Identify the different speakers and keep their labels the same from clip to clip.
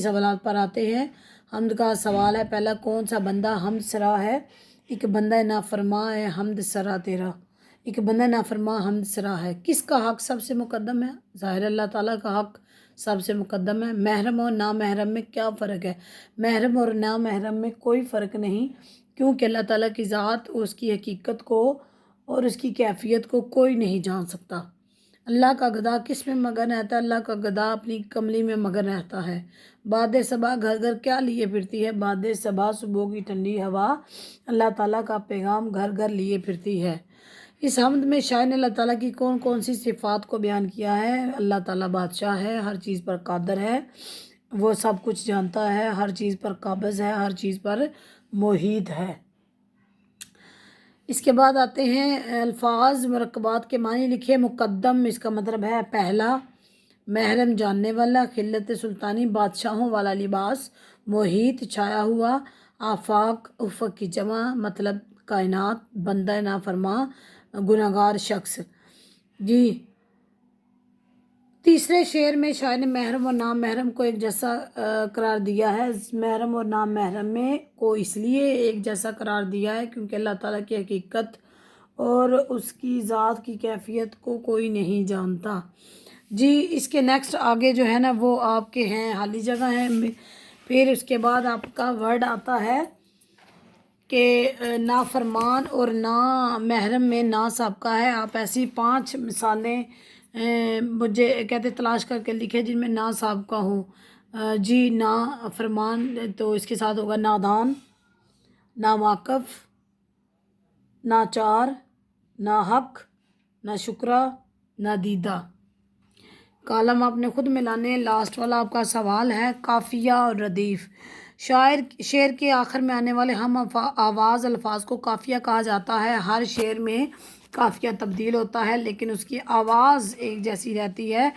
Speaker 1: सवालात पर आते हैं। हम्द का सवाल है पहला, कौन सा बंदा हम्द सरा है? एक बंदा नाफरमा है हम्द सरा तेरा। एक बंदा नाफरमा हम्द सरा है। किसका हक सबसे मुकद्दम है? ज़ाहिर अल्लाह ताला का हक सबसे मुकद्दम है। महरम और ना महरम में क्या फ़र्क है? महरम और ना महरम में कोई फ़र्क नहीं, क्योंकि अल्लाह ताला की ज़ात, उसकी हकीकत को और उसकी कैफियत को कोई नहीं जान सकता। अल्लाह का गधा किस में मगन रहता है? अल्लाह का गधा अपनी कमली में मगन रहता है। बाद सबा घर घर क्या लिए फिरती है? बाद सबा सुबह की ठंडी हवा अल्लाह ताला का पैगाम घर घर लिए फिरती है। इस हम्द में शायर ने अल्लाह ताला की कौन कौन सी सिफ़ात को बयान किया है? अल्लाह ताला बादशाह है, हर चीज़ पर कादर है, वो सब कुछ जानता है, हर चीज़ पर काबिज़ है, हर चीज़ पर मुहीत है। इसके बाद आते हैं अल्फाज मरकबात के मानी लिखे। मुकद्दम इसका मतलब है पहला, महरम जानने वाला, खिल्लत सुल्तानी बादशाहों वाला लिबास, मुहीत छाया हुआ, आफाक उफ़क़ की जमा मतलब कायनात, बंदा नाफरमा गुनहगार शख्स। जी, तीसरे शेर में शायर ने महरम और नाम महरम को एक जैसा करार दिया है। महरम और नाम महरम में को इसलिए एक जैसा करार दिया है क्योंकि अल्लाह ताला की हकीकत और उसकी ज़ात की कैफियत को कोई नहीं जानता। जी, इसके नेक्स्ट आगे जो है ना वो आपके हैं खाली जगह हैं। फिर उसके बाद आपका वर्ड आता है कि नाफरमान और ना महरम में ना सबका है। आप ऐसी 5 मिसालें मुझे कहते तलाश करके लिखे जिनमें ना सबका हो। जी, ना फरमान तो इसके साथ होगा नादान, ना वाकफ़, ना चार, ना हक, ना शुक्रा, ना दीदा। कालम आपने खुद मिलाने। लास्ट वाला आपका सवाल है काफ़िया और रदीफ़। शेर के आखिर में आने वाले हम आवाज़ अल्फाज को काफ़िया कहा जाता है। हर शेर में काफ़िया तब्दील होता है लेकिन उसकी आवाज़ एक जैसी रहती है।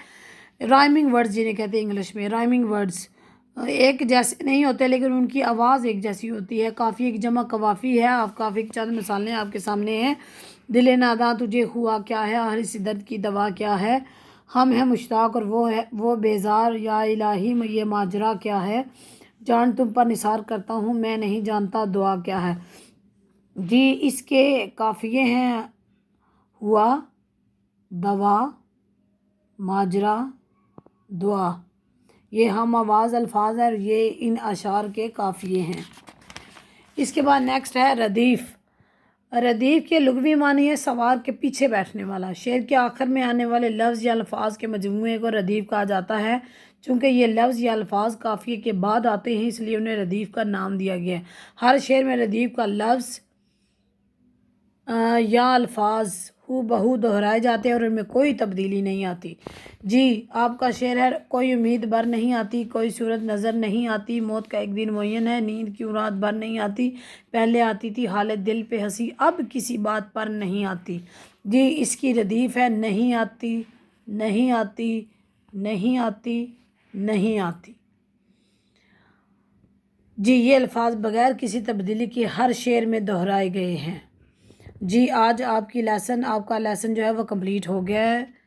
Speaker 1: राइमिंग वर्ड्स जिन्हें कहते हैं इंग्लिश में, राइमिंग वर्ड्स एक जैसे नहीं होते लेकिन उनकी आवाज़ एक जैसी होती है। काफ़ी एक जमा कवाफ़ी है। आप काफ़ी चंद मिसालें आपके सामने हैं। दिल नादा तुझे हुआ क्या है, हर इस दर्द की दवा क्या है, हम हैं मुश्ताक और वो बेजार, या इलाही ये माजरा क्या है, जान तुम पर निसार करता हूँ मैं नहीं जानता दुआ क्या है। जी, इसके काफ़िए हैं हुआ, दवा, माजरा, दुआ। ये हम आवाज़ अल्फाज है और ये इन अशार के काफ़िए हैं। इसके बाद नेक्स्ट है रदीफ़। रदीफ़ के लुग़वी मानी है सवार के पीछे बैठने वाला। शेर के आखिर में आने वाले लफ्ज़ या अल्फाज के मजमूए को रदीफ़ कहा जाता है। चूँकि ये लफ्ज़ या अल्फाज काफ़िए के बाद आते हैं इसलिए उन्हें रदीफ़ का नाम दिया गया है। हर शेर में रदीफ़ का लफ्ज़ या अल्फाज हू बहू दोहराए जाते हैं और उनमें कोई तब्दीली नहीं आती। जी, आपका शेर है कोई उम्मीद भर नहीं आती, कोई सूरत नज़र नहीं आती, मौत का एक दिन मुअय्यन है, नींद की रात भर नहीं आती, पहले आती थी हालत दिल पे हंसी अब किसी बात पर नहीं आती। जी, इसकी रदीफ़ है नहीं आती, नहीं आती, नहीं आती, नहीं आती। जी, ये अल्फाज बग़ैर किसी तब्दीली के हर शेर में दोहराए गए हैं। जी, आज आपका लेसन जो है वो कंप्लीट हो गया है।